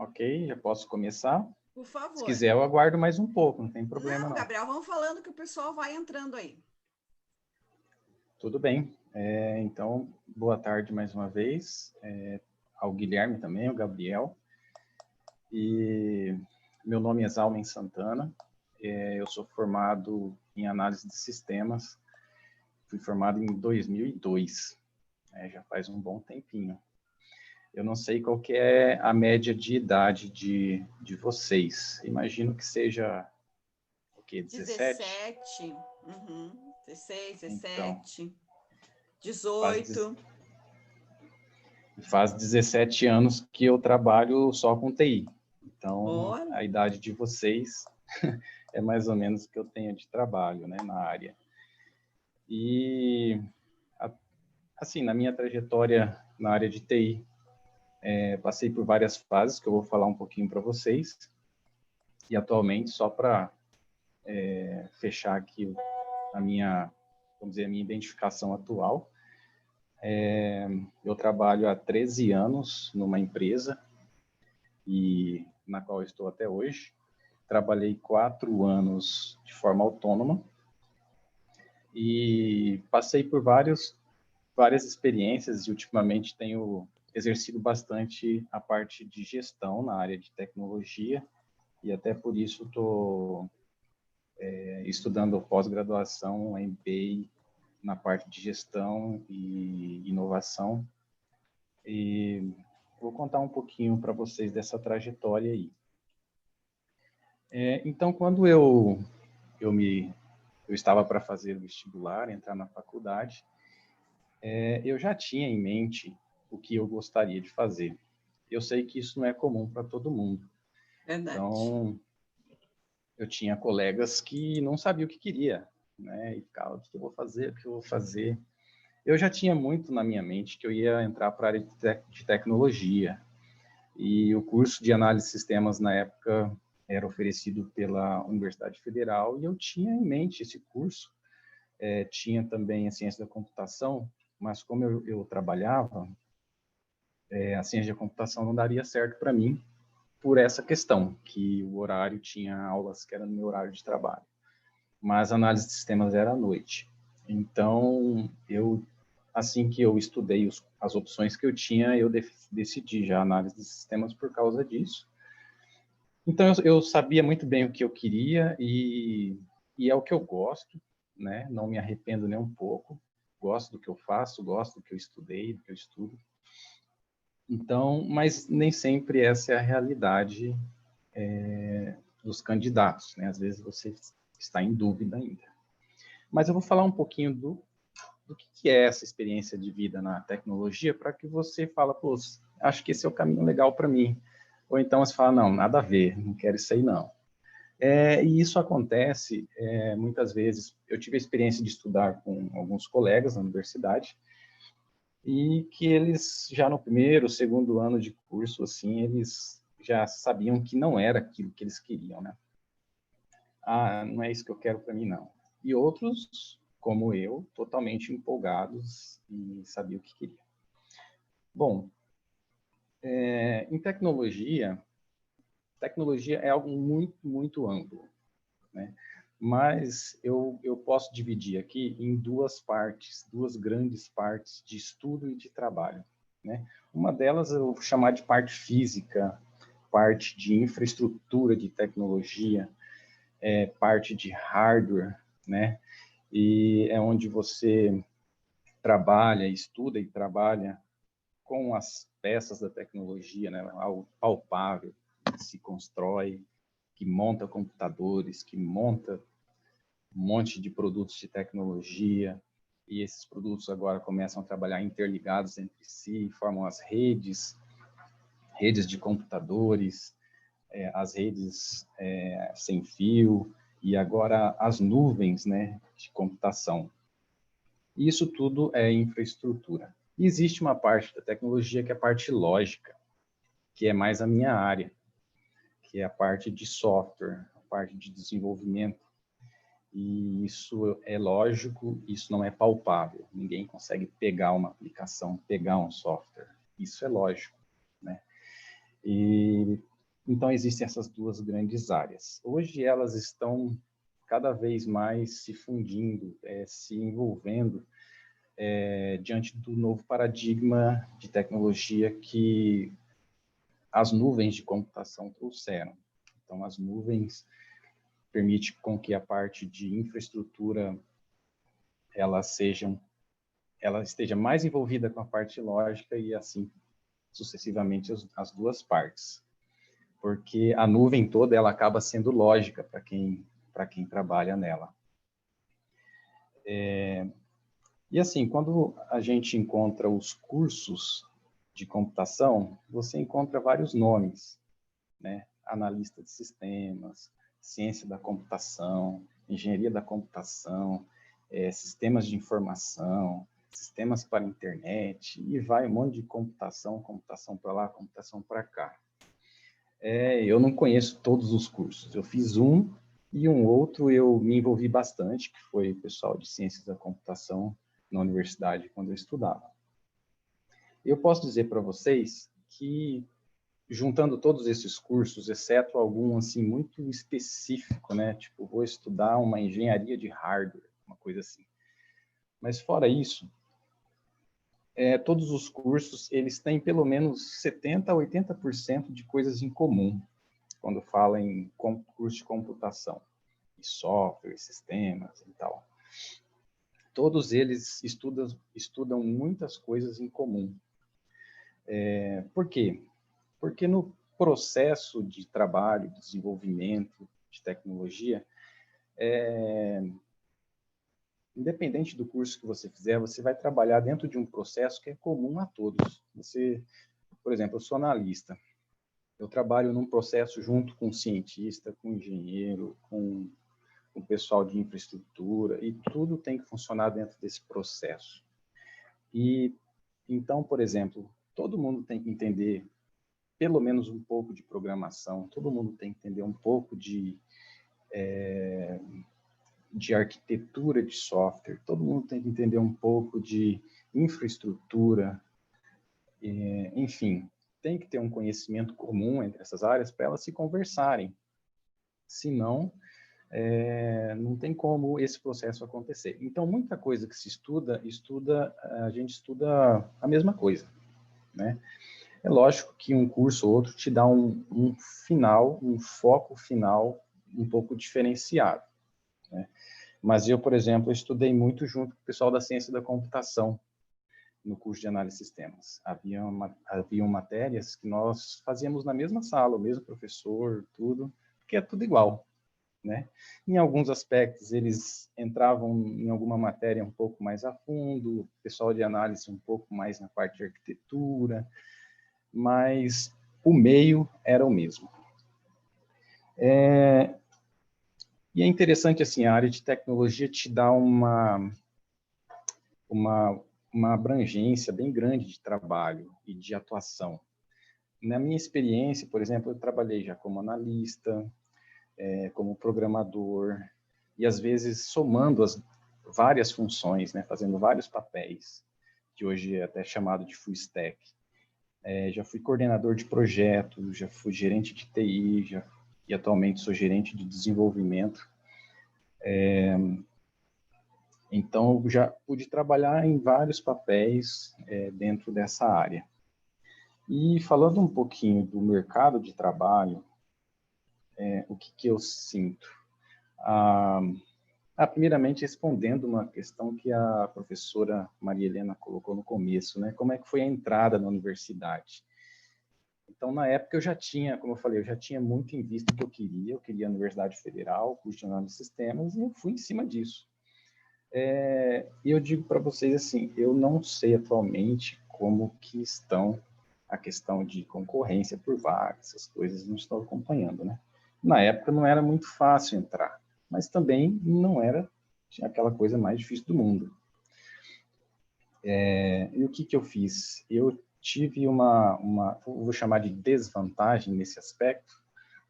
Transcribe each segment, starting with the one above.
Ok, já posso começar? Por Se favor. quiser, eu aguardo mais um pouco, não tem problema não. Gabriel, vamos falando que o pessoal vai entrando aí. Tudo bem. Então, boa tarde mais uma vez. Ao Guilherme também, ao Gabriel. E meu nome é Zalmen Santana. Eu sou formado em análise de sistemas. Fui formado em 2002. Já faz um bom tempinho. Eu não sei qual que é a média de idade de vocês. Imagino que seja o quê? 17? 17, 16, Então, 17, 18. faz 17 anos que eu trabalho só com TI. Então, Olha. a idade de vocês é mais ou menos o que eu tenho de trabalho, né, na área. E, assim, na minha trajetória na área de TI, passei por várias fases que eu vou falar um pouquinho para vocês. E atualmente, só para fechar aqui a minha, vamos dizer, a minha identificação atual, eu trabalho há 13 anos numa empresa e na qual eu estou até hoje. Trabalhei 4 anos de forma autônoma e passei por várias experiências e ultimamente tenho exercido bastante a parte de gestão na área de tecnologia e até por isso estou estudando pós-graduação, MBA na parte de gestão e inovação. E vou contar um pouquinho para vocês dessa trajetória aí. Então, quando eu estava para fazer o vestibular, entrar na faculdade, eu já tinha em mente o que eu gostaria de fazer. Eu sei que isso não é comum para todo mundo. Verdade. Então, eu tinha colegas que não sabiam o que queria, né? E ficava, o que eu vou fazer, o que eu vou fazer. Eu já tinha muito na minha mente que eu ia entrar para a área de tecnologia. E o curso de análise de sistemas, na época, era oferecido pela Universidade Federal, e eu tinha em mente esse curso. Tinha também a ciência da computação, mas como eu trabalhava, a ciência da computação não daria certo para mim, por essa questão, que o horário tinha aulas que eram no meu horário de trabalho. Mas a análise de sistemas era à noite. Então, assim que eu estudei as opções que eu tinha, eu decidi já a análise de sistemas por causa disso. Então, eu sabia muito bem o que eu queria e é o que eu gosto, né? Não me arrependo nem um pouco. Gosto do que eu faço, gosto do que eu estudei, do que eu estudo. Então, mas nem sempre essa é a realidade dos candidatos, né? Às vezes você está em dúvida ainda. Mas eu vou falar um pouquinho do que é essa experiência de vida na tecnologia para que você fala, pô, acho que esse é o caminho legal para mim. Ou então você fala, não, nada a ver, não quero isso aí não. E isso acontece muitas vezes. Eu tive a experiência de estudar com alguns colegas na universidade e que eles já no primeiro, segundo ano de curso, assim, eles já sabiam que não era aquilo que eles queriam, né? Ah, não é isso que eu quero para mim, não. E outros, como eu, totalmente empolgados e sabiam o que queriam. Bom, em tecnologia é algo muito, muito amplo, né? Mas eu posso dividir aqui em duas partes, duas grandes partes de estudo e de trabalho, né? Uma delas eu vou chamar de parte física, parte de infraestrutura de tecnologia, parte de hardware, né? E é onde você trabalha, estuda e trabalha com as peças da tecnologia, né? Algo palpável, que se constrói, que monta computadores, que monta um monte de produtos de tecnologia, e esses produtos agora começam a trabalhar interligados entre si, formam as redes de computadores, as redes sem fio, e agora as nuvens, né, de computação. Isso tudo é infraestrutura. E existe uma parte da tecnologia que é a parte lógica, que é mais a minha área, que é a parte de software, a parte de desenvolvimento. E isso é lógico, isso não é palpável. Ninguém consegue pegar uma aplicação, pegar um software. Isso é lógico, né? E Então, existem essas duas grandes áreas. Hoje, elas estão cada vez mais se fundindo, se envolvendo diante do novo paradigma de tecnologia que as nuvens de computação trouxeram. Então, as nuvens permitem com que a parte de infraestrutura ela esteja mais envolvida com a parte lógica e assim sucessivamente as duas partes. Porque a nuvem toda ela acaba sendo lógica para quem trabalha nela. E assim, quando a gente encontra os cursos de computação, você encontra vários nomes, né? Analista de sistemas, ciência da computação, engenharia da computação, sistemas de informação, sistemas para a internet, e vai um monte de computação para lá, computação para cá. Eu não conheço todos os cursos, eu fiz um e um outro eu me envolvi bastante, que foi o pessoal de ciências da computação na universidade quando eu estudava. Eu posso dizer para vocês que, juntando todos esses cursos, exceto algum assim muito específico, né? Tipo, vou estudar uma engenharia de hardware, uma coisa assim. Mas fora isso, todos os cursos, eles têm pelo menos 70% a 80% de coisas em comum, quando fala em curso de computação, e software, sistemas e tal. Todos eles estudam muitas coisas em comum. Por quê? Porque no processo de trabalho, de desenvolvimento de tecnologia, independente do curso que você fizer, você vai trabalhar dentro de um processo que é comum a todos. Por exemplo, eu sou analista. Eu trabalho num processo junto com cientista, com engenheiro, com o pessoal de infraestrutura, e tudo tem que funcionar dentro desse processo. E então, por exemplo, todo mundo tem que entender pelo menos um pouco de programação, todo mundo tem que entender um pouco de arquitetura de software, todo mundo tem que entender um pouco de infraestrutura, enfim, tem que ter um conhecimento comum entre essas áreas para elas se conversarem. Senão, não tem como esse processo acontecer. Então, muita coisa que se estuda, a gente estuda a mesma coisa, né? É lógico que um curso ou outro te dá um foco final um pouco diferenciado, né? Mas eu, por exemplo, estudei muito junto com o pessoal da ciência da computação no curso de análise de sistemas. Haviam matérias que nós fazíamos na mesma sala, o mesmo professor, tudo, porque é tudo igual, né? Em alguns aspectos, eles entravam em alguma matéria um pouco mais a fundo, o pessoal de análise um pouco mais na parte de arquitetura, mas o meio era o mesmo. E é interessante, assim, a área de tecnologia te dá uma abrangência bem grande de trabalho e de atuação. Na minha experiência, por exemplo, eu trabalhei já como analista, como programador, e às vezes somando as várias funções, né, fazendo vários papéis, que hoje é até chamado de full stack. Já fui coordenador de projeto, já fui gerente de TI, e atualmente sou gerente de desenvolvimento. Então, eu já pude trabalhar em vários papéis dentro dessa área. E falando um pouquinho do mercado de trabalho, o que eu sinto? Primeiramente, respondendo uma questão que a professora Maria Helena colocou no começo, né? Como é que foi a entrada na universidade? Então, na época, eu já tinha, como eu falei, eu já tinha muito em vista o que eu queria a Universidade Federal, curso de análise de sistemas, e eu fui em cima disso. E eu digo para vocês assim, eu não sei atualmente como que estão a questão de concorrência por vagas, essas coisas não estou acompanhando, né? Na época não era muito fácil entrar, mas também não era aquela coisa mais difícil do mundo. E o que eu fiz? Eu tive vou chamar de desvantagem nesse aspecto,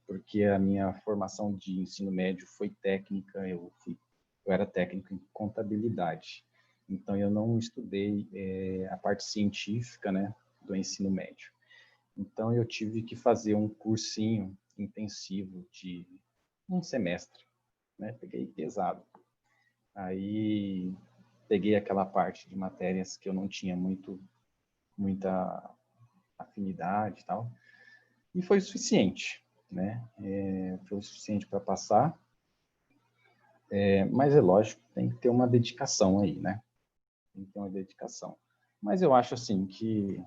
porque a minha formação de ensino médio foi técnica, eu era técnico em contabilidade, então eu não estudei a parte científica, né, do ensino médio. Então, eu tive que fazer um cursinho intensivo de um semestre, né? Peguei pesado. Aí, peguei aquela parte de matérias que eu não tinha muita afinidade e tal, e foi o suficiente, né? Foi o suficiente para passar, mas é lógico, tem que ter uma dedicação aí, né? Tem que ter uma dedicação. Mas eu acho assim que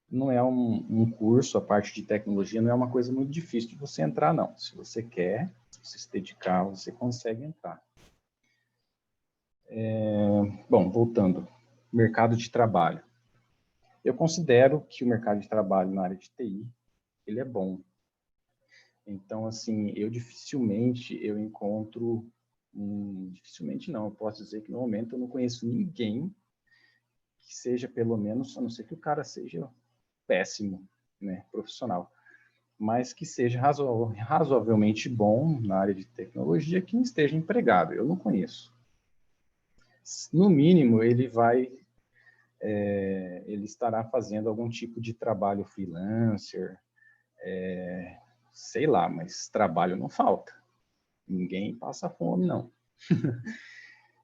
não é um curso, a parte de tecnologia não é uma coisa muito difícil de você entrar, não. Se você quer, se você se dedicar, você consegue entrar. Bom, voltando, mercado de trabalho. Eu considero que o mercado de trabalho na área de TI, ele é bom. Então, assim, eu dificilmente eu encontro, dificilmente não, eu posso dizer que no momento eu não conheço ninguém que seja pelo menos, a não ser que o cara seja péssimo, né, profissional, mas que seja razoavelmente bom na área de tecnologia, que não esteja empregado. Eu não conheço. No mínimo, ele estará fazendo algum tipo de trabalho freelancer, sei lá, mas trabalho não falta. Ninguém passa fome, não.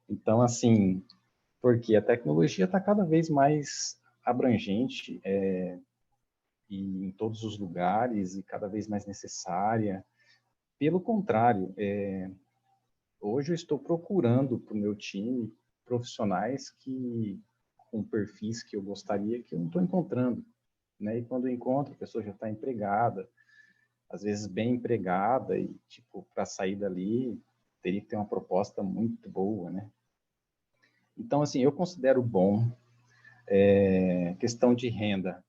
Então, assim, porque a tecnologia está cada vez mais abrangente, e em todos os lugares, e cada vez mais necessária. Pelo contrário, hoje eu estou procurando para o meu time profissionais com perfis que eu gostaria, que eu não estou encontrando, né? E quando eu encontro, a pessoa já está empregada, às vezes bem empregada, e, tipo, para sair dali, teria que ter uma proposta muito boa, né? Então, assim, eu considero bom. Questão de renda.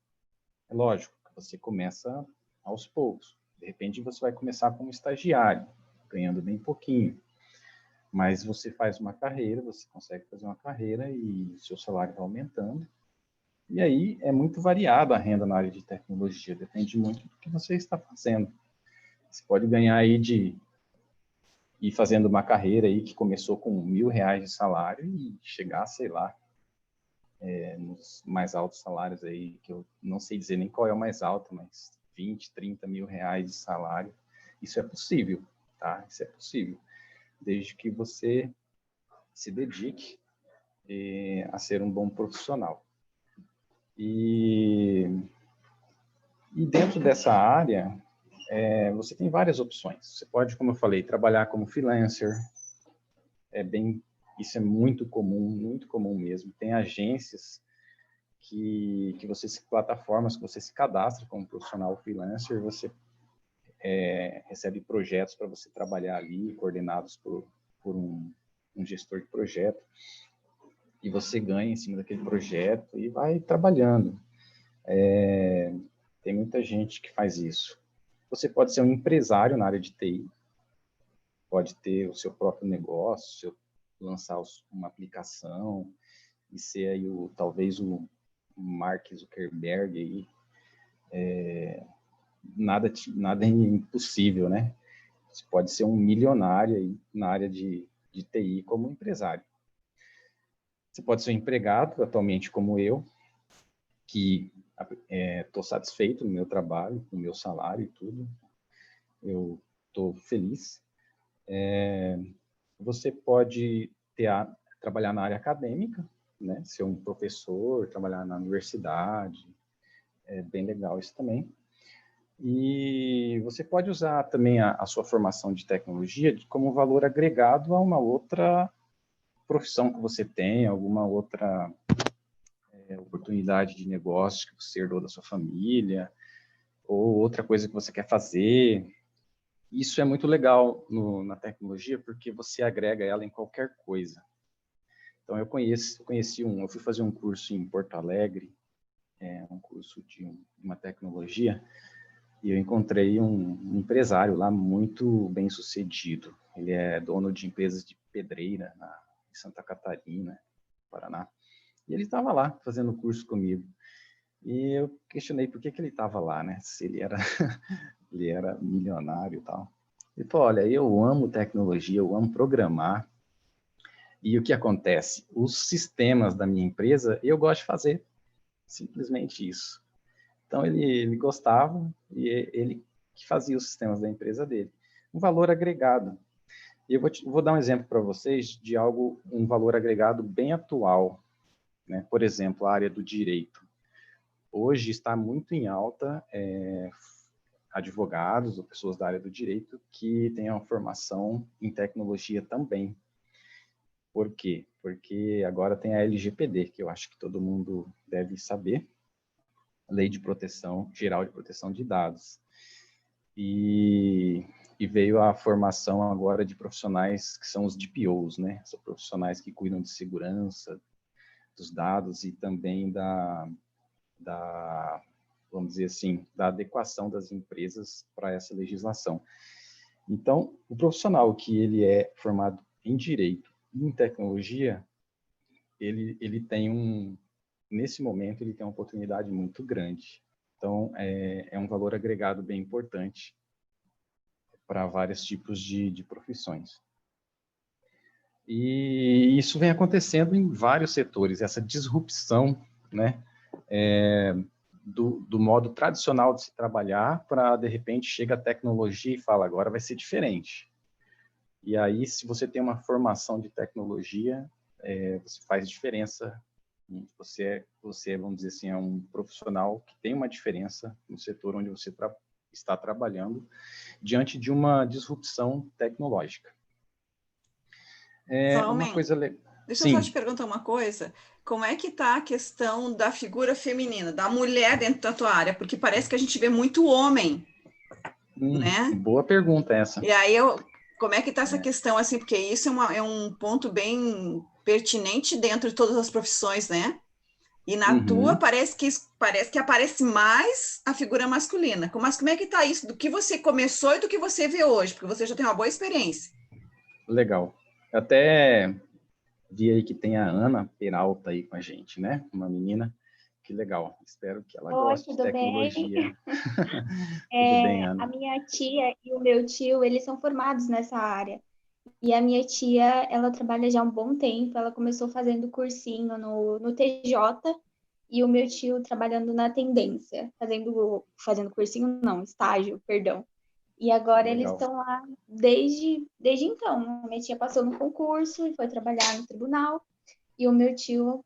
É lógico que você começa aos poucos. De repente, você vai começar como estagiário, ganhando bem pouquinho. Mas você faz uma carreira, você consegue fazer uma carreira e seu salário vai aumentando. E aí é muito variada a renda na área de tecnologia, depende muito do que você está fazendo. Você pode ganhar aí de ir fazendo uma carreira aí que começou com R$ 1.000 de salário e chegar, sei lá, nos mais altos salários aí, que eu não sei dizer nem qual é o mais alto, mas 20, 30 mil reais de salário. Isso é possível, tá? Isso é possível. Desde que você se dedique a ser um bom profissional. E dentro dessa área, você tem várias opções. Você pode, como eu falei, trabalhar como freelancer. Isso é muito comum mesmo. Tem agências plataformas que você se cadastra como profissional freelancer, você recebe projetos para você trabalhar ali, coordenados por um gestor de projeto, e você ganha em cima daquele projeto e vai trabalhando. Tem muita gente que faz isso. Você pode ser um empresário na área de TI, pode ter o seu próprio negócio, lançar uma aplicação e ser aí talvez o Mark Zuckerberg aí. Nada é impossível, né? Você pode ser um milionário aí na área de TI como empresário. Você pode ser um empregado, atualmente como eu, que estou satisfeito no meu trabalho, com o meu salário e tudo. Eu estou feliz. Você pode trabalhar na área acadêmica, né? Ser um professor, trabalhar na universidade. É bem legal isso também. E você pode usar também a sua formação de tecnologia como valor agregado a uma outra profissão que você tem, alguma outra oportunidade de negócio que você herdou da sua família, ou outra coisa que você quer fazer. Isso é muito legal na tecnologia, porque você agrega ela em qualquer coisa. Então, eu fui fazer um curso em Porto Alegre, um curso de uma tecnologia, e eu encontrei um empresário lá muito bem sucedido. Ele é dono de empresas de pedreira em Santa Catarina, Paraná. E ele estava lá fazendo curso comigo. E eu questionei por que ele estava lá, né? Se ele era, ele era milionário e tal. Ele falou, olha, eu amo tecnologia, eu amo programar. E o que acontece? Os sistemas da minha empresa, eu gosto de fazer. Simplesmente isso. Então, ele gostava e ele que fazia os sistemas da empresa dele. Um valor agregado. E eu vou dar um exemplo para vocês de um valor agregado bem atual, né? Por exemplo, a área do direito. Hoje está muito em alta advogados ou pessoas da área do direito que tenham formação em tecnologia também. Por quê? Porque agora tem a LGPD, que eu acho que todo mundo deve saber, Lei de Proteção Geral de Proteção de Dados. E veio a formação agora de profissionais que são os DPOs, né? São profissionais que cuidam de segurança dos dados e também vamos dizer assim, da adequação das empresas para essa legislação. Então, o profissional que ele é formado em direito e em tecnologia, ele tem nesse momento, ele tem uma oportunidade muito grande. Então, é um valor agregado bem importante para vários tipos de profissões. E isso vem acontecendo em vários setores, essa disrupção, né, do modo tradicional de se trabalhar para, de repente, chega a tecnologia e fala, agora vai ser diferente. E aí, se você tem uma formação de tecnologia, você faz diferença. Você, vamos dizer assim, é um profissional que tem uma diferença no setor onde você está trabalhando diante de uma disrupção tecnológica. Uma coisa legal. Deixa eu só te perguntar uma coisa. Como é que está a questão da figura feminina, da mulher dentro da tua área? Porque parece que a gente vê muito homem, né? Boa pergunta essa. E aí, como é que está essa questão, assim? Porque isso é um ponto bem pertinente dentro de todas as profissões, né? E na tua, parece que aparece mais a figura masculina. Mas como é que está isso? Do que você começou e do que você vê hoje? Porque você já tem uma boa experiência. Legal. Até vi aí que tem a Ana Peralta aí com a gente, né? Uma menina. Que legal. Espero que ela goste de tecnologia. Tudo bem, Ana? A minha tia e o meu tio, eles são formados nessa área. E a minha tia, ela trabalha já há um bom tempo. Ela começou fazendo cursinho no TJ e o meu tio trabalhando na Tendência, fazendo cursinho, não, estágio, perdão. E agora eles estão lá desde então. A minha tia passou no concurso e foi trabalhar no tribunal. E o meu tio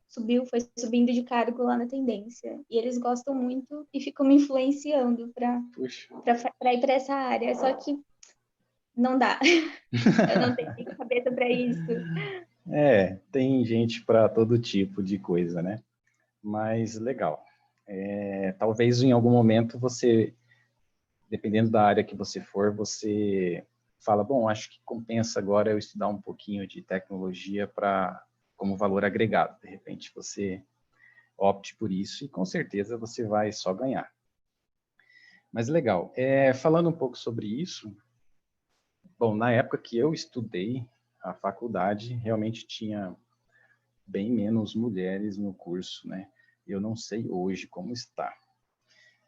foi subindo de cargo lá na Tendência. E eles gostam muito e ficam me influenciando para ir para essa área. Só que não dá. Eu não tenho cabeça para isso. Tem gente para todo tipo de coisa, né? Mas legal. Talvez em algum momento você, dependendo da área que você for, você fala, bom, acho que compensa agora eu estudar um pouquinho de tecnologia como valor agregado. De repente você opte por isso e com certeza você vai só ganhar. Mas legal. Falando um pouco sobre isso, bom, na época que eu estudei a faculdade, realmente tinha bem menos mulheres no curso, né? Eu não sei hoje como está,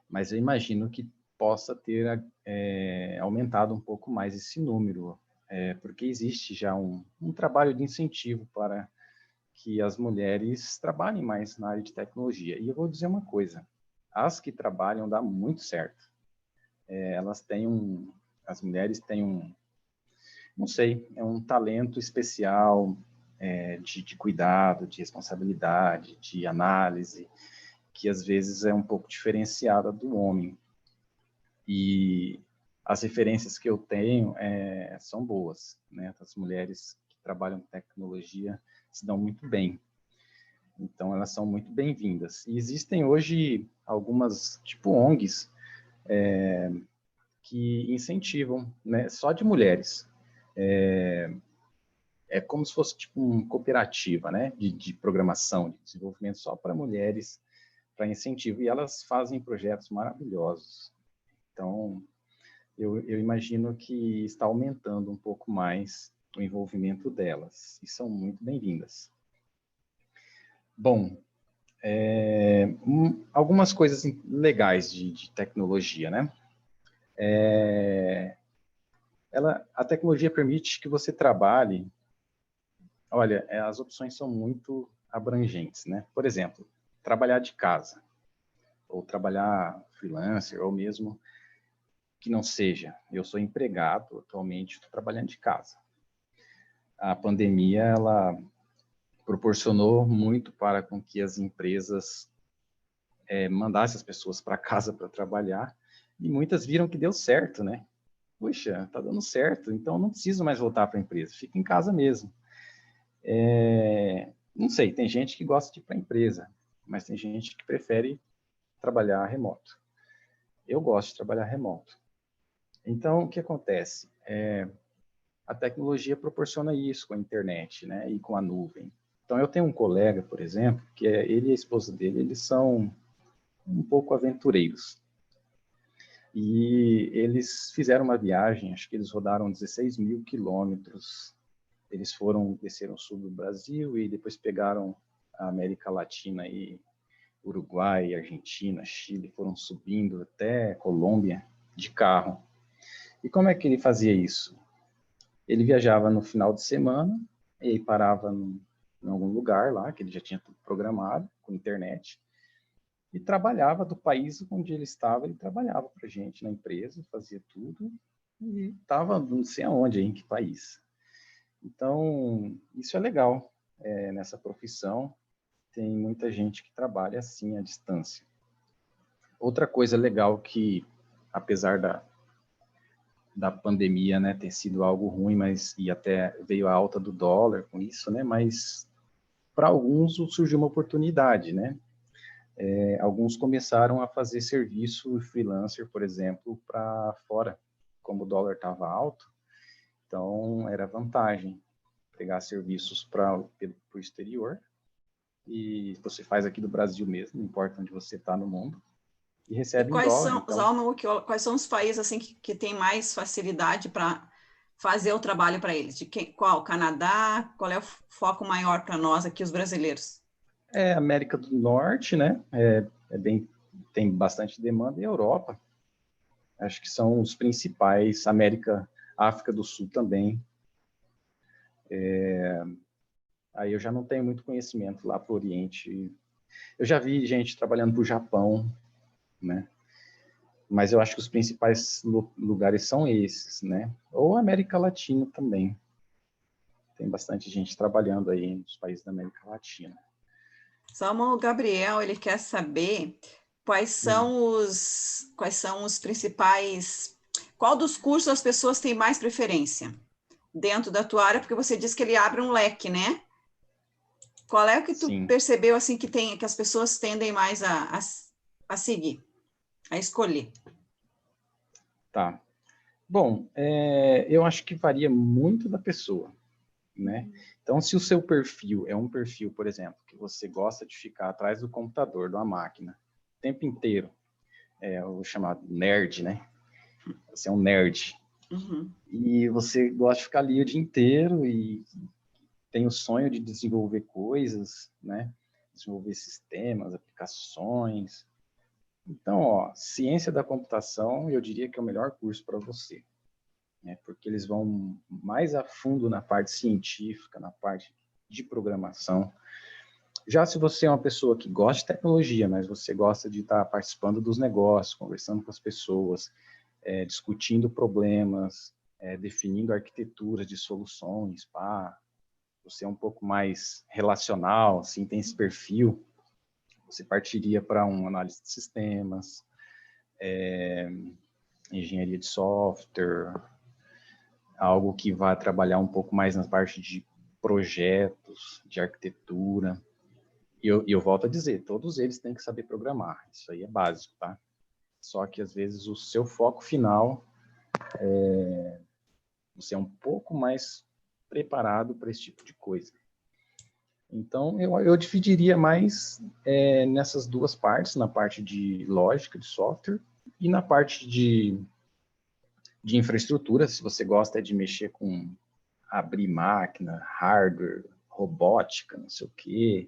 mas eu imagino que possa ter aumentado um pouco mais esse número, porque existe já um trabalho de incentivo para que as mulheres trabalhem mais na área de tecnologia. E eu vou dizer uma coisa, as que trabalham dá muito certo. As mulheres têm não sei, é um talento especial de cuidado, de responsabilidade, de análise, que às vezes é um pouco diferenciada do homem. E as referências que eu tenho são boas, né? As mulheres que trabalham com tecnologia se dão muito bem. Então, elas são muito bem-vindas. E existem hoje algumas, tipo ONGs, que incentivam, né? Só de mulheres. É como se fosse tipo uma cooperativa, né? De programação, de desenvolvimento só para mulheres, para incentivo. E elas fazem projetos maravilhosos. Então, eu imagino que está aumentando um pouco mais o envolvimento delas. E são muito bem-vindas. Bom, algumas coisas legais de tecnologia, né? A tecnologia permite que você trabalhe. Olha, as opções são muito abrangentes, né? Por exemplo, trabalhar de casa, ou trabalhar freelancer, ou mesmo que não seja. Eu sou empregado, atualmente estou trabalhando de casa. A pandemia, ela proporcionou muito para com que as empresas mandassem as pessoas para casa para trabalhar, e muitas viram que deu certo, né? Puxa, tá dando certo, então não preciso mais voltar para a empresa, fica em casa mesmo. Não sei, tem gente que gosta de ir para a empresa, mas tem gente que prefere trabalhar remoto. Eu gosto de trabalhar remoto. Então, o que acontece? A tecnologia proporciona isso com a internet, né, e com a nuvem. Então, eu tenho um colega, por exemplo, que ele e a esposa dele, eles são um pouco aventureiros. E eles fizeram uma viagem, acho que eles rodaram 16 mil quilômetros. Eles desceram o sul do Brasil e depois pegaram a América Latina e Uruguai, Argentina, Chile, foram subindo até Colômbia de carro. E como é que ele fazia isso? Ele viajava no final de semana e parava em algum lugar lá, que ele já tinha tudo programado, com internet, e trabalhava do país onde ele estava, ele trabalhava para a gente na empresa, fazia tudo, e estava não sei aonde, em que país. Então, isso é legal nessa profissão, tem muita gente que trabalha assim, à distância. Outra coisa legal que, apesar da pandemia, né, ter sido algo ruim, e até veio a alta do dólar com isso, né, mas para alguns surgiu uma oportunidade, né? Alguns começaram a fazer serviço freelancer, por exemplo, para fora, como o dólar estava alto, então era vantagem pegar serviços para o exterior, e você faz aqui do Brasil mesmo, não importa onde você está no mundo, e recebe em dólar. Quais são os países assim que tem mais facilidade para fazer o trabalho para eles? Qual? Canadá? Qual é o foco maior para nós aqui, os brasileiros? América do Norte, né? Tem bastante demanda, e Europa. Acho que são os principais. África do Sul também. Aí eu já não tenho muito conhecimento lá para o Oriente. Eu já vi gente trabalhando para o Japão, né? Mas eu acho que os principais lugares são esses, né? Ou América Latina também. Tem bastante gente trabalhando aí nos países da América Latina. O Gabriel, ele quer saber quais são os principais... Qual dos cursos as pessoas têm mais preferência dentro da tua área? Porque você disse que ele abre um leque, né? Qual é o que tu percebeu assim que as pessoas tendem mais a seguir, a escolher? Tá. Bom, eu acho que varia muito da pessoa, né? Então, se o seu perfil é um perfil, por exemplo, que você gosta de ficar atrás do computador, de uma máquina, o tempo inteiro, o chamado nerd, né? Você é um nerd. Uhum. E você gosta de ficar ali o dia inteiro e tem o sonho de desenvolver coisas, né? Desenvolver sistemas, aplicações. Então, ciência da computação, eu diria que é o melhor curso para você, né? Porque eles vão mais a fundo na parte científica, na parte de programação. Já se você é uma pessoa que gosta de tecnologia, mas você gosta de estar participando dos negócios, conversando com as pessoas, discutindo problemas, definindo arquiteturas de soluções, você é um pouco mais relacional, assim, tem esse perfil, você partiria para uma análise de sistemas, engenharia de software, algo que vai trabalhar um pouco mais na parte de projetos, de arquitetura. E eu volto a dizer, todos eles têm que saber programar, isso aí é básico, tá? Só que, às vezes, o seu foco final, você é um pouco mais preparado para esse tipo de coisa. Então, eu dividiria mais nessas duas partes, na parte de lógica, de software, e na parte de infraestrutura, se você gosta de mexer com abrir máquina, hardware, robótica, não sei o quê,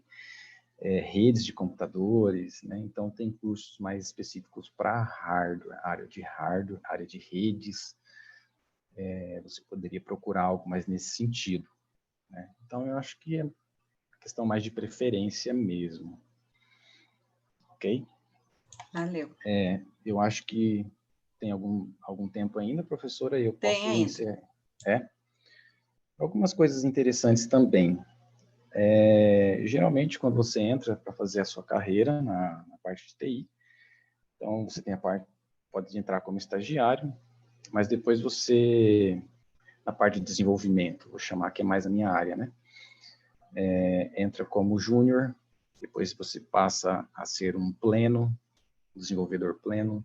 redes de computadores, né? Então, tem cursos mais específicos para hardware, área de redes. Você poderia procurar algo mais nesse sentido, né? Então, eu acho que é questão mais de preferência mesmo. Ok? Valeu. Eu acho que tem algum tempo ainda, professora, e eu posso encerrar. Algumas coisas interessantes também. Geralmente, quando você entra para fazer a sua carreira na parte de TI, então você pode entrar como estagiário, mas depois você, na parte de desenvolvimento, vou chamar que é mais a minha área, né? Entra como júnior, depois você passa a ser um pleno, desenvolvedor pleno,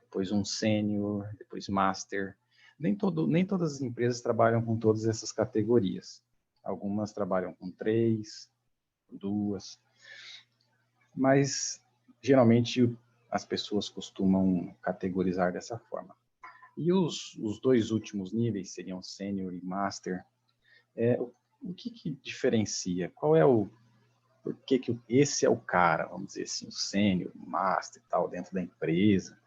depois um sênior, depois master. Nem todas as empresas trabalham com todas essas categorias. Algumas trabalham com 3, 2, mas geralmente as pessoas costumam categorizar dessa forma. E os 2 últimos níveis seriam sênior e master. O que diferencia? Por que esse é o cara, vamos dizer assim, o sênior, o master e tal, dentro da empresa?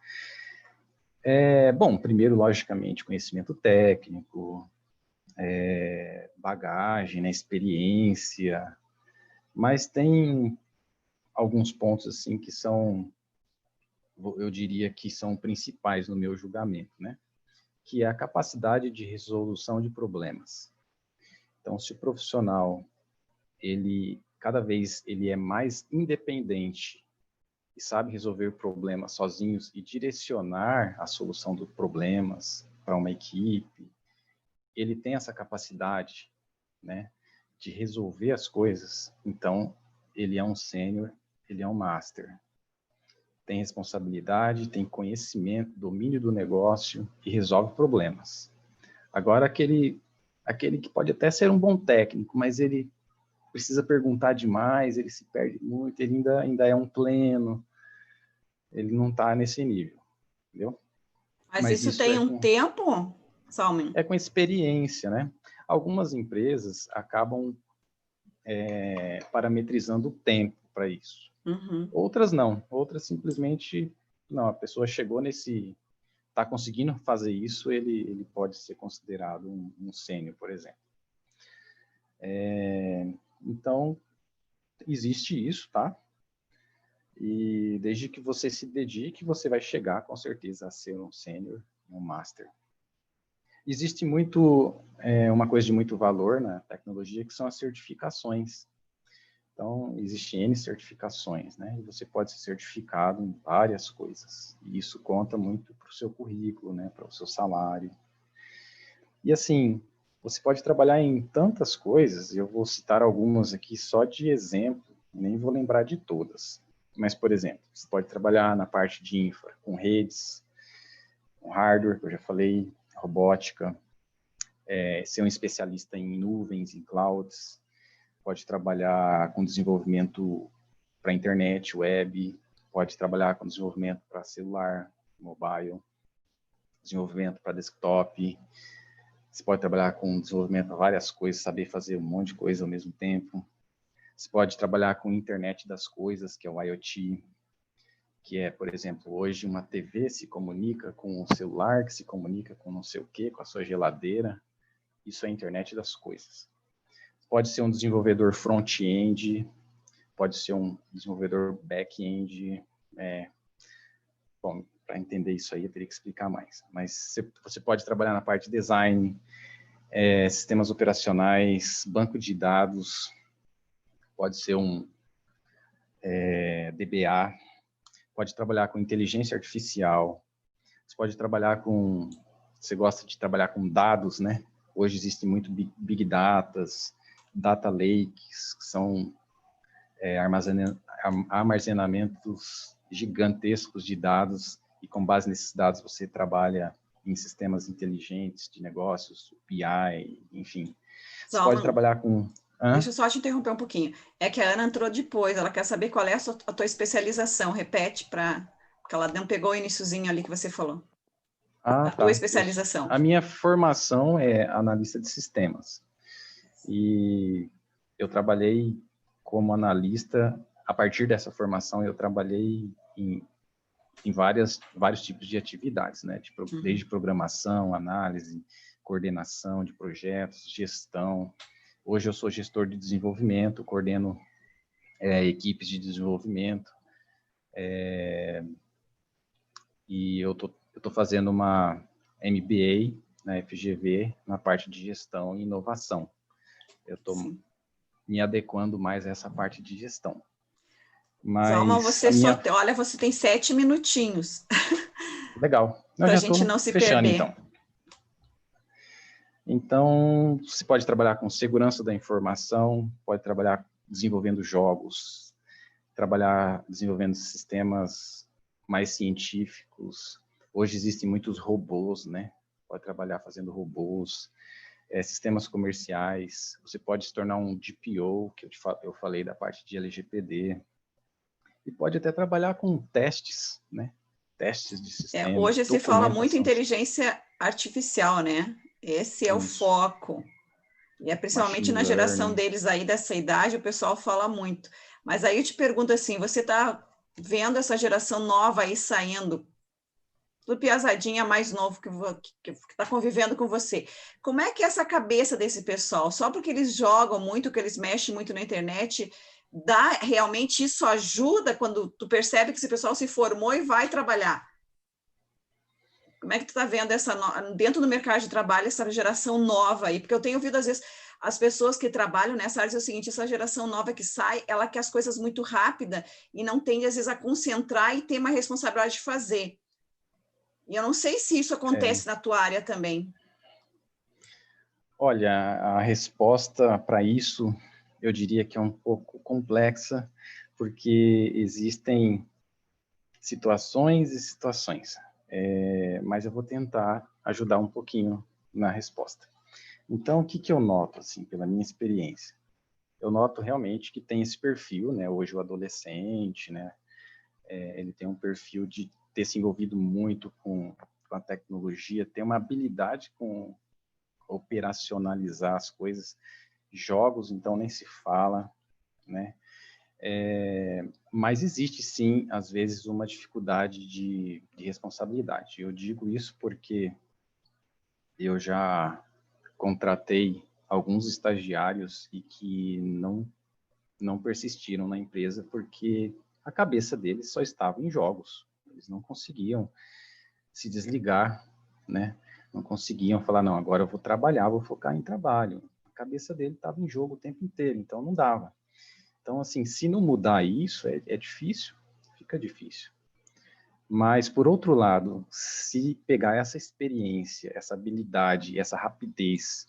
Bom, primeiro, logicamente, conhecimento técnico, bagagem, né, experiência, mas tem alguns pontos, assim, que são, eu diria que são principais no meu julgamento, né? Que é a capacidade de resolução de problemas. Então, se o profissional, cada vez ele é mais independente e sabe resolver problemas sozinhos e direcionar a solução dos problemas para uma equipe, ele tem essa capacidade, né, de resolver as coisas, então ele é um sênior, ele é um master. Tem responsabilidade, tem conhecimento, domínio do negócio e resolve problemas. Agora, aquele que pode até ser um bom técnico, mas ele precisa perguntar demais, ele se perde muito, ele ainda é um pleno, ele não está nesse nível, entendeu? Mas isso tem um tempo, Salmin? É com experiência, né? Algumas empresas acabam parametrizando o tempo para isso. Uhum. Outras não. Outras simplesmente, não, a pessoa chegou está conseguindo fazer isso, ele pode ser considerado um sênior, por exemplo. Então, existe isso, tá? E desde que você se dedique, você vai chegar, com certeza, a ser um sênior, um master. Existe uma coisa de muito valor na tecnologia, que são as certificações. Então, existem N certificações, né? E você pode ser certificado em várias coisas. E isso conta muito para o seu currículo, né? Para o seu salário. E assim, você pode trabalhar em tantas coisas, e eu vou citar algumas aqui só de exemplo, nem vou lembrar de todas. Mas, por exemplo, você pode trabalhar na parte de infra, com redes, com hardware, que eu já falei, robótica, ser um especialista em nuvens, em clouds, pode trabalhar com desenvolvimento para internet, web, pode trabalhar com desenvolvimento para celular, mobile, desenvolvimento para desktop, você pode trabalhar com desenvolvimento para várias coisas, saber fazer um monte de coisa ao mesmo tempo. Você pode trabalhar com internet das coisas, que é o IoT, que é, por exemplo, hoje uma TV se comunica com um celular, que se comunica com não sei o quê, com a sua geladeira. Isso é a internet das coisas. Pode ser um desenvolvedor front-end, pode ser um desenvolvedor back-end. Bom, para entender isso aí, eu teria que explicar mais. Mas você pode trabalhar na parte de design, sistemas operacionais, banco de dados, pode ser um DBA, pode trabalhar com inteligência artificial, você pode trabalhar com... Você gosta de trabalhar com dados, né? Hoje existem muito big datas, data lakes, que são armazenamentos gigantescos de dados, e com base nesses dados você trabalha em sistemas inteligentes de negócios, BI, enfim. Você pode trabalhar com... Deixa eu só te interromper um pouquinho. É que a Ana entrou depois, ela quer saber qual é a tua especialização. Repete, porque ela não pegou o iniciozinho ali que você falou. Tua especialização. A minha formação é analista de sistemas. E eu trabalhei como analista, a partir dessa formação eu trabalhei em vários tipos de atividades, né? Desde programação, análise, coordenação de projetos, gestão. Hoje eu sou gestor de desenvolvimento, coordeno equipes de desenvolvimento. E eu tô fazendo uma MBA na FGV, na parte de gestão e inovação. Eu estou me adequando mais a essa parte de gestão. Zalma, Mas olha, você tem 7 minutinhos. Legal. Para a gente não se fechando, perder. Então, você pode trabalhar com segurança da informação, pode trabalhar desenvolvendo jogos, trabalhar desenvolvendo sistemas mais científicos. Hoje existem muitos robôs, né? Pode trabalhar fazendo robôs, sistemas comerciais. Você pode se tornar um DPO, que eu falei da parte de LGPD. E pode até trabalhar com testes, né? Testes de sistema. Hoje se fala muito em inteligência artificial, né? Esse é o foco. E é principalmente na geração deles aí, dessa idade, o pessoal fala muito. Mas aí eu te pergunto assim, você está vendo essa geração nova aí saindo, do piazadinha mais novo que está convivendo com você. Como é que é essa cabeça desse pessoal? Só porque eles jogam muito, que eles mexem muito na internet, realmente isso ajuda quando tu percebe que esse pessoal se formou e vai trabalhar? Como é que tu está vendo dentro do mercado de trabalho, essa geração nova aí? Porque eu tenho ouvido, às vezes, as pessoas que trabalham nessa área dizer o seguinte, essa geração nova que sai, ela quer as coisas muito rápida e não tende, às vezes, a concentrar e ter uma responsabilidade de fazer. E eu não sei se isso acontece na tua área também. Olha, a resposta para isso, eu diria que é um pouco complexa, porque existem situações e situações. Mas eu vou tentar ajudar um pouquinho na resposta. Então, o que eu noto, assim, pela minha experiência? Eu noto realmente que tem esse perfil, né? Hoje o adolescente, né? Ele tem um perfil de ter se envolvido muito com a tecnologia, ter uma habilidade com operacionalizar as coisas. Jogos, então, nem se fala, né? Mas existe, sim, às vezes, uma dificuldade de responsabilidade. Eu digo isso porque eu já contratei alguns estagiários e que não persistiram na empresa porque a cabeça deles só estava em jogos. Eles não conseguiam se desligar, né? Não conseguiam falar, não, agora eu vou trabalhar, vou focar em trabalho. A cabeça dele estava em jogo o tempo inteiro, então não dava. Então, assim, se não mudar isso, é difícil, fica difícil. Mas, por outro lado, se pegar essa experiência, essa habilidade, essa rapidez,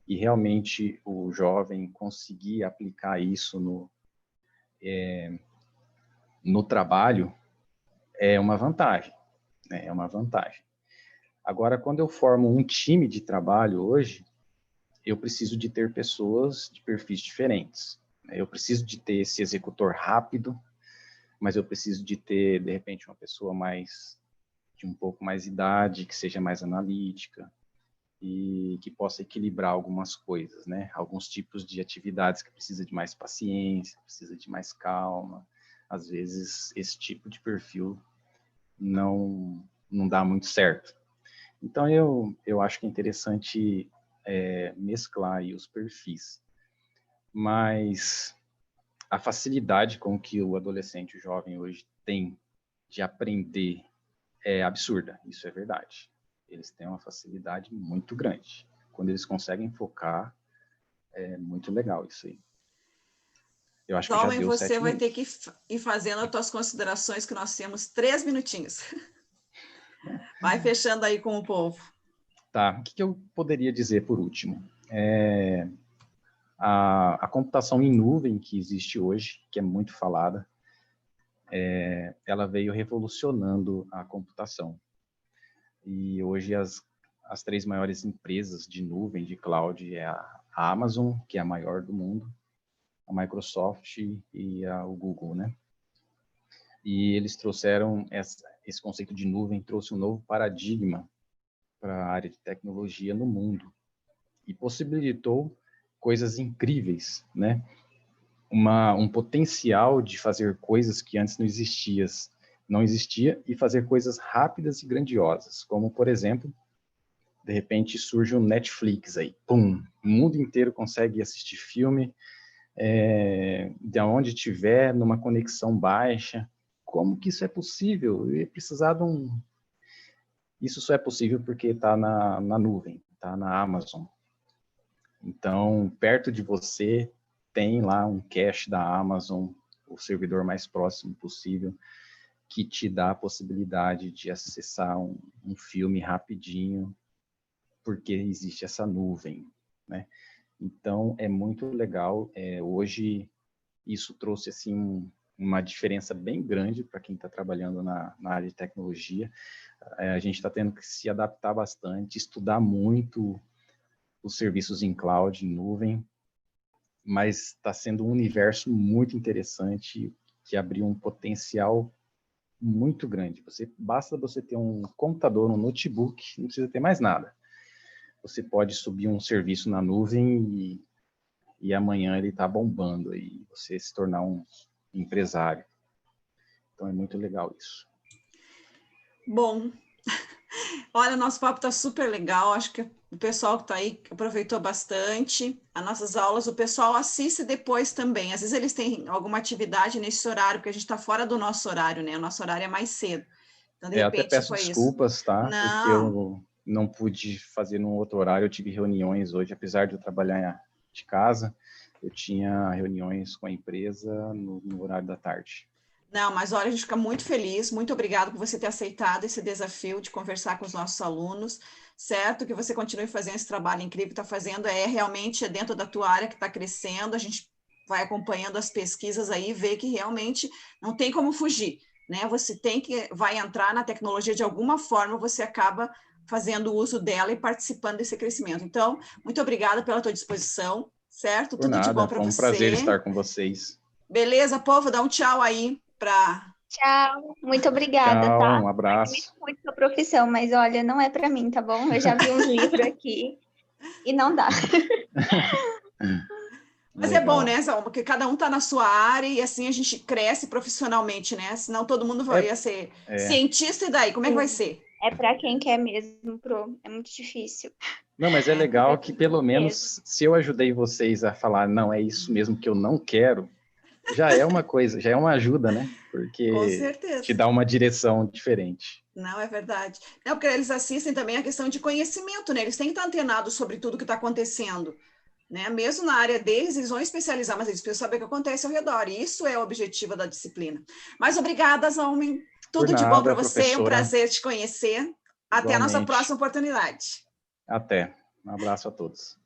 e realmente o jovem conseguir aplicar isso no trabalho, é uma vantagem, né? É uma vantagem. Agora, quando eu formo um time de trabalho hoje, eu preciso de ter pessoas de perfis diferentes. Eu preciso de ter esse executor rápido, mas eu preciso de ter, de repente, uma pessoa de um pouco mais idade, que seja mais analítica e que possa equilibrar algumas coisas, né? Alguns tipos de atividades que precisa de mais paciência, precisa de mais calma. Às vezes, esse tipo de perfil não dá muito certo. Então, eu acho que é interessante mesclar aí os perfis. Mas a facilidade com que o adolescente, o jovem hoje tem de aprender é absurda, isso é verdade. Eles têm uma facilidade muito grande. Quando eles conseguem focar, é muito legal isso aí. Eu acho que já deu 7 minutos. Você vai ter que ir fazendo as tuas considerações, que nós temos 3 minutinhos. Vai fechando aí com o povo. Tá, o que eu poderia dizer por último? A computação em nuvem que existe hoje, que é muito falada, ela veio revolucionando a computação. E hoje as 3 maiores empresas de nuvem, de cloud, é a Amazon, que é a maior do mundo, a Microsoft e o Google, né? E eles trouxeram esse conceito de nuvem, trouxe um novo paradigma para a área de tecnologia no mundo e possibilitou coisas incríveis, né? Um potencial de fazer coisas que antes não existia e fazer coisas rápidas e grandiosas, como, por exemplo, de repente surge um Netflix aí, pum, o mundo inteiro consegue assistir filme, de onde tiver, numa conexão baixa. Como que isso é possível? Eu ia precisar de Isso só é possível porque está na nuvem, está na Amazon. Então, perto de você, tem lá um cache da Amazon, o servidor mais próximo possível, que te dá a possibilidade de acessar um filme rapidinho, porque existe essa nuvem, né? Então, é muito legal. Hoje, isso trouxe, assim, uma diferença bem grande para quem está trabalhando na área de tecnologia. A gente está tendo que se adaptar bastante, estudar muito os serviços em cloud, em nuvem, mas está sendo um universo muito interessante, que abriu um potencial muito grande. Basta você ter um computador, um notebook, não precisa ter mais nada. Você pode subir um serviço na nuvem e amanhã ele está bombando e você se tornar um empresário. Então é muito legal isso. Bom, olha, nosso papo está super legal, acho que o pessoal que está aí aproveitou bastante as nossas aulas, o pessoal assiste depois também, às vezes eles têm alguma atividade nesse horário, porque a gente está fora do nosso horário, né? O nosso horário é mais cedo. Então, de repente, até peço desculpas, isso. tá? Não. Porque eu não pude fazer num outro horário, eu tive reuniões hoje, apesar de eu trabalhar de casa, eu tinha reuniões com a empresa no horário da tarde. Não, mas olha, a gente fica muito feliz, muito obrigado por você ter aceitado esse desafio de conversar com os nossos alunos, certo? Que você continue fazendo esse trabalho incrível que está fazendo, realmente dentro da tua área que está crescendo, a gente vai acompanhando as pesquisas aí e vê que realmente não tem como fugir, né? Você vai entrar na tecnologia de alguma forma, você acaba fazendo uso dela e participando desse crescimento. Então, muito obrigada pela tua disposição, certo? Por nada, de bom para você. Foi um prazer estar com vocês. Beleza, povo? Dá um tchau aí. Tchau, muito obrigada, tchau, tá? Um abraço. Admiro muito a profissão, mas olha, não é para mim, tá bom? Eu já vi uns livros aqui e não dá. Mas legal. É bom, né, Salma? Porque cada um tá na sua área e assim a gente cresce profissionalmente, né? Senão todo mundo ia ser cientista e daí? Como é que vai ser? É para quem quer mesmo, é muito difícil. Não, mas é legal que pelo menos se eu ajudei vocês a falar, não, é isso mesmo que eu não quero, já é uma coisa, já é uma ajuda, né? Porque com certeza. Te dá uma direção diferente. Não, é verdade. Não, porque eles assistem também a questão de conhecimento, né? Eles têm que estar antenados sobre tudo que está acontecendo, né? Mesmo na área deles, eles vão especializar, mas eles precisam saber o que acontece ao redor. E isso é o objetivo da disciplina. Mas obrigada, Zalmin. Tudo de bom para você, professora. Um prazer te conhecer. Até a nossa próxima oportunidade. Até. Um abraço a todos.